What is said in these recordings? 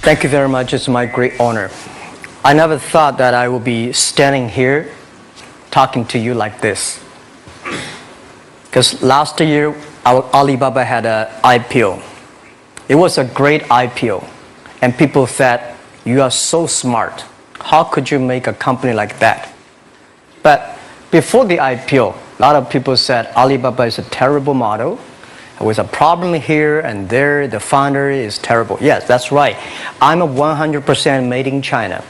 Thank you very much. It's my great honor. I never thought that I would be standing here talking to you like this. Because last year, our Allibaba had an IPO. It was a great IPO. And people said, you are so smart. How could you make a company like that? But before the IPO, a lot of people said Alibaba is a terrible model. There was a problem here and there. The founder is terrible. Yes, that's right. I'm a 100% made in China.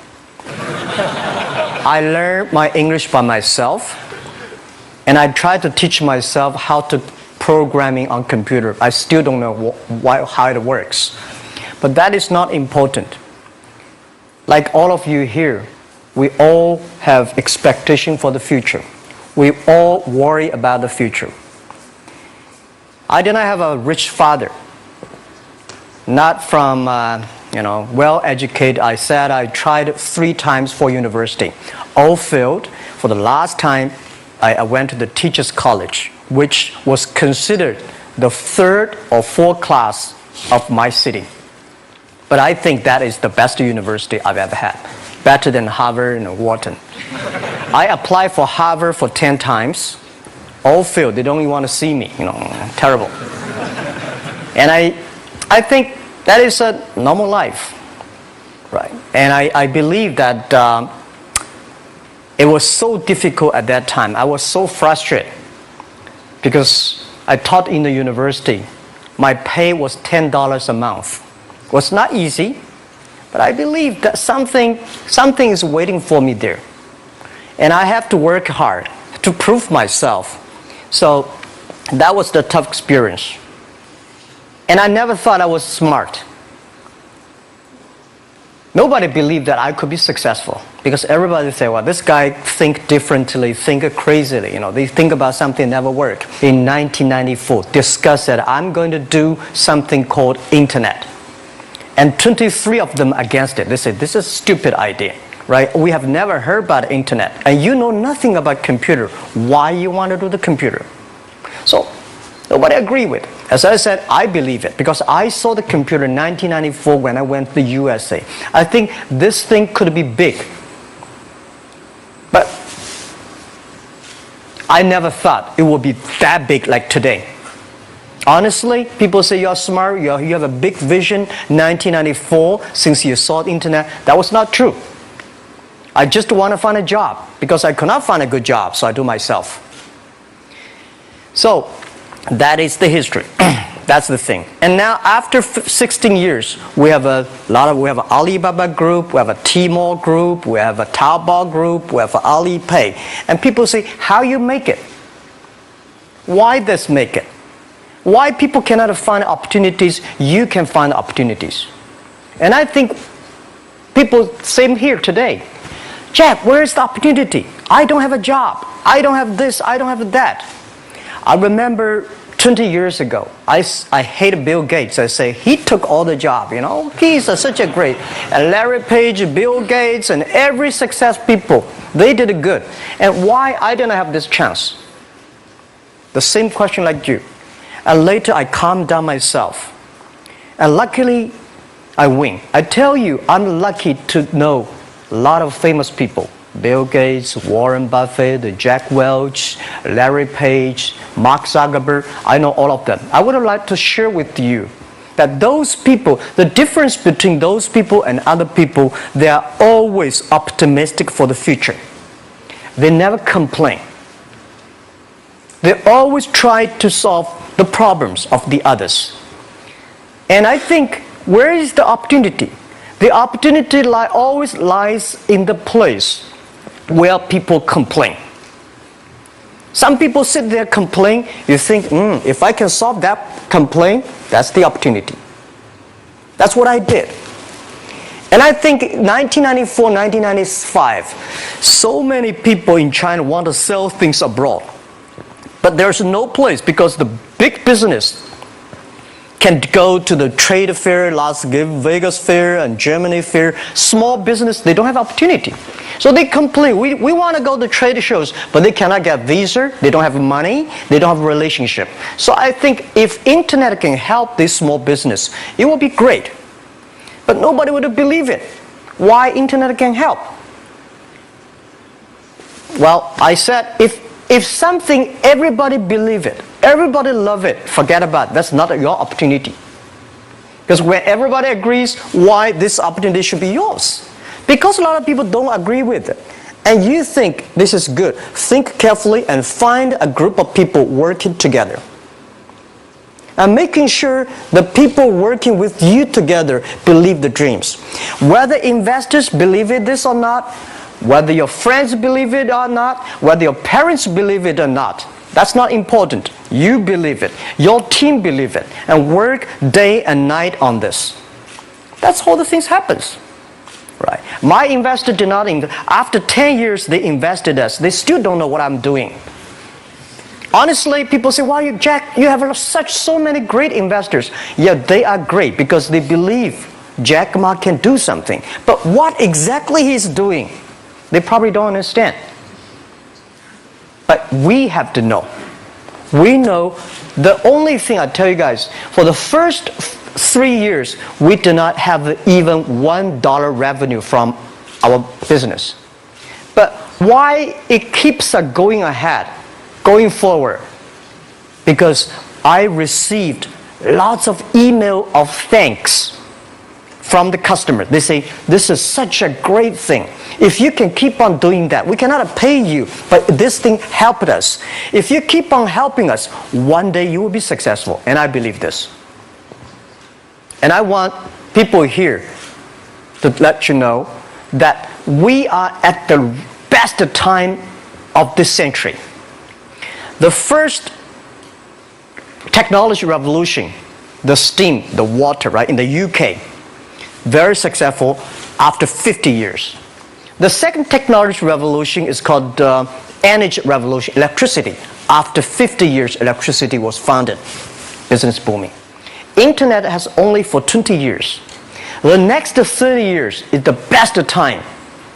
I learned my English by myself. And I tried to teach myself how to programming on computer. I still don't know how it works. But that is not important. Like all of you here, we all have expectation for the future. We all worry about the future. I did not have a rich father. Not from, well-educated. I said I tried 3 times for university. All failed. For the last time, I went to the teacher's college, which was considered the 3rd or 4th class of my city. But I think that is the best university I've ever had. Better than Harvard and Wharton. I applied for Harvard for 10 times. All failed. They don't even want to see me. Terrible. And I think that is a normal life. Right? And I believe that it was so difficult at that time. I was so frustrated. Because I taught in the university. My pay was $10 a month. It was not easy. But I believe that something is waiting for me there. And I have to work hard to prove myself. So that was the tough experience. And I never thought I was smart. Nobody believed that I could be successful. Because everybody say, well, this guy think differently, think crazily. They think about something never work. In 1994, discussed that I'm going to do something called internet. And 23 of them against it. They said, this is a stupid idea, right? We have never heard about internet. And you know nothing about computer. Why you want to do the computer? So, nobody agreed with it. As I said, I believe it. Because I saw the computer in 1994 when I went to the USA. I think this thing could be big. But I never thought it would be that big like today. Honestly, people say you're smart, you have a big vision. 1994, since you saw the internet, that was not true. I just want to find a job because I could not find a good job, so I do myself. So that is the history. That's the thing. And now after 16 years, we have an Alibaba group, we have a Tmall group, we have a Taobao group, we have an Alipay. And people say, how you make it? Why this make it? Why people cannot find opportunities, you can find opportunities. And I think people, same here today. Jack, where is the opportunity? I don't have a job. I don't have this, I don't have that. I remember 20 years ago, I hated Bill Gates. I say, he took all the job, He's such a great. And Larry Page, Bill Gates, and every success people, they did it good. And why I didn't have this chance? The same question like you. And later I calmed down myself. And luckily, I win. I tell you, I'm lucky to know a lot of famous people. Bill Gates, Warren Buffett, Jack Welch, Larry Page, Mark Zuckerberg. I know all of them. I would like to share with you that those people, the difference between those people and other people, they are always optimistic for the future. They never complain. They always try to solve the problems of the others. And I think, where is the opportunity? The opportunity always lies in the place where people complain. Some people sit there complain. You think, if I can solve that complaint, that's the opportunity. That's what I did. And I think 1994, 1995, so many people in China want to sell things abroad. But there's no place because the big business can go to the trade fair, Las Vegas fair and Germany fair. Small business, they don't have opportunity. So they complain, we want to go to trade shows, but they cannot get visa, they don't have money, they don't have a relationship. So I think if internet can help this small business, it will be great. but nobody would believe it. Why internet can help? Well, I said, if something, everybody believe it, everybody love it, forget about it. That's not your opportunity. Because when everybody agrees, why this opportunity should be yours? Because a lot of people don't agree with it. And you think this is good. Think carefully and find a group of people working together. And making sure the people working with you together believe the dreams. Whether investors believe it this or not, whether your friends believe it or not, whether your parents believe it or not, that's not important. You believe it. Your team believe it. And work day and night on this. That's how the things happens. Right. My investor did not invest. After 10 years, they invested us. They still don't know what I'm doing. Honestly, people say, "Why, Jack, you have so many great investors." Yeah, they are great because they believe Jack Ma can do something. But what exactly he's doing, they probably don't understand. But we have to know. We know the only thing I tell you guys, for the first 3 years, we do not have even $1 revenue from our business. But why it keeps us going ahead, going forward? Because I received lots of email of thanks from the customer. They say, "This is such a great thing. If you can keep on doing that, we cannot pay you, but this thing helped us. If you keep on helping us, one day you will be successful." And I believe this. And I want people here to let you know that we are at the best time of this century. The first technology revolution, the steam, the water, right, in the UK, very successful after 50 years. The second technology revolution is called energy revolution, electricity. After 50 years, electricity was founded, business booming. Internet has only for 20 years. The next 30 years is the best time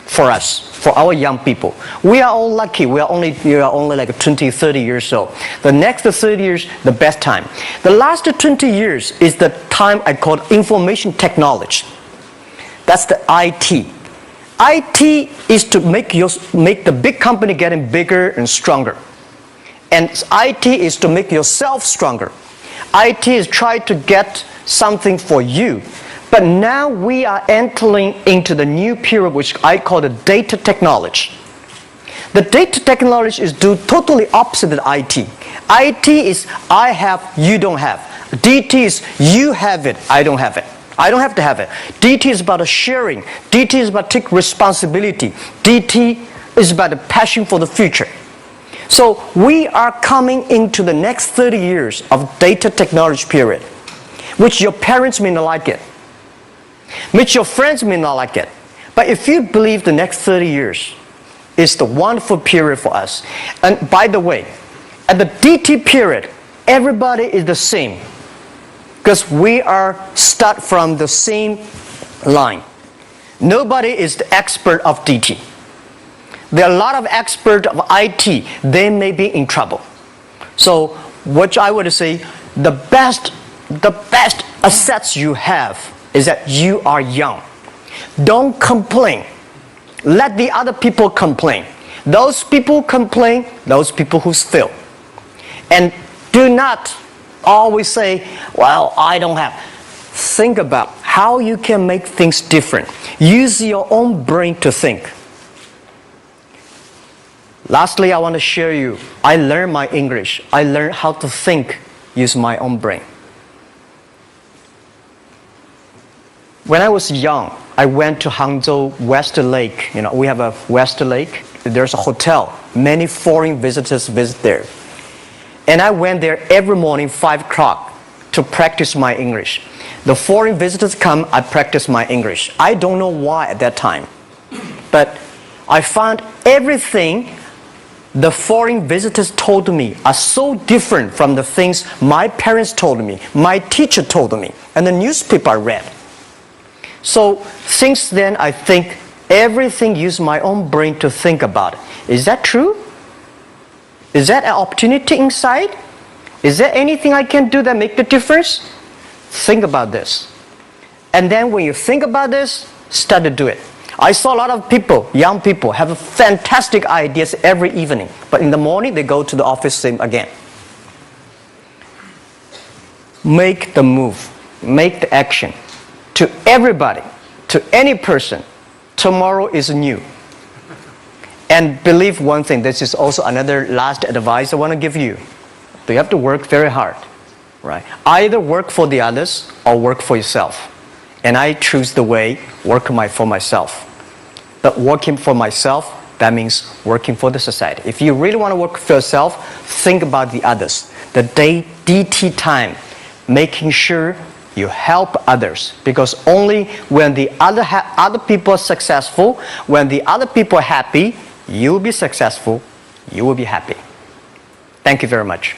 for us, for our young people. We are all lucky. We are only like 20, 30 years old. The next 30 years, the best time. The last 20 years is the time I call information technology. That's the IT. IT is to make the big company getting bigger and stronger. And IT is to make yourself stronger. IT is trying to get something for you. But now we are entering into the new period which I call the data technology. The data technology is totally opposite of IT. IT is I have, you don't have. DT is you have it, I don't have it. I don't have to have it. DT is about sharing. DT is about taking responsibility. DT is about the passion for the future. So we are coming into the next 30 years of data technology period, which your parents may not like it, which your friends may not like it. But if you believe the next 30 years is the wonderful period for us. And by the way, at the DT period, everybody is the same. Because we are start from the same line. Nobody is the expert of DT. There are a lot of experts of IT. They may be in trouble. So what I would say, the best assets you have is that you are young. Don't complain. Let the other people complain. Those people complain, those people who fail. And do not always say, "Well, I don't have." Think about how you can make things different. Use your own brain to think. Lastly, I want to share you, I learned my English. I learned how to think, use my own brain. When I was young, I went to Hangzhou West Lake. You know, we have a West Lake. There's a hotel. Many foreign visitors visit there. And I went there every morning, 5 o'clock, to practice my English. The foreign visitors come, I practice my English. I don't know why at that time. But I found everything the foreign visitors told me are so different from the things my parents told me, my teacher told me, and the newspaper I read. So since then, I think everything use my own brain to think about it. Is that true? Is that an opportunity inside? Is there anything I can do that make the difference? Think about this. And then when you think about this, start to do it. I saw a lot of people, young people, have fantastic ideas every evening. But in the morning, they go to the office same again. Make the move. Make the action. To everybody, to any person, tomorrow is new. And believe one thing, this is also another last advice I want to give you. You have to work very hard, right? Either work for the others or work for yourself. And I choose the way, work for myself. But working for myself, that means working for the society. If you really want to work for yourself, think about the others. The DT time, making sure you help others. Because only when the other people are successful, when the other people are happy, you will be successful, you will be happy. Thank you very much.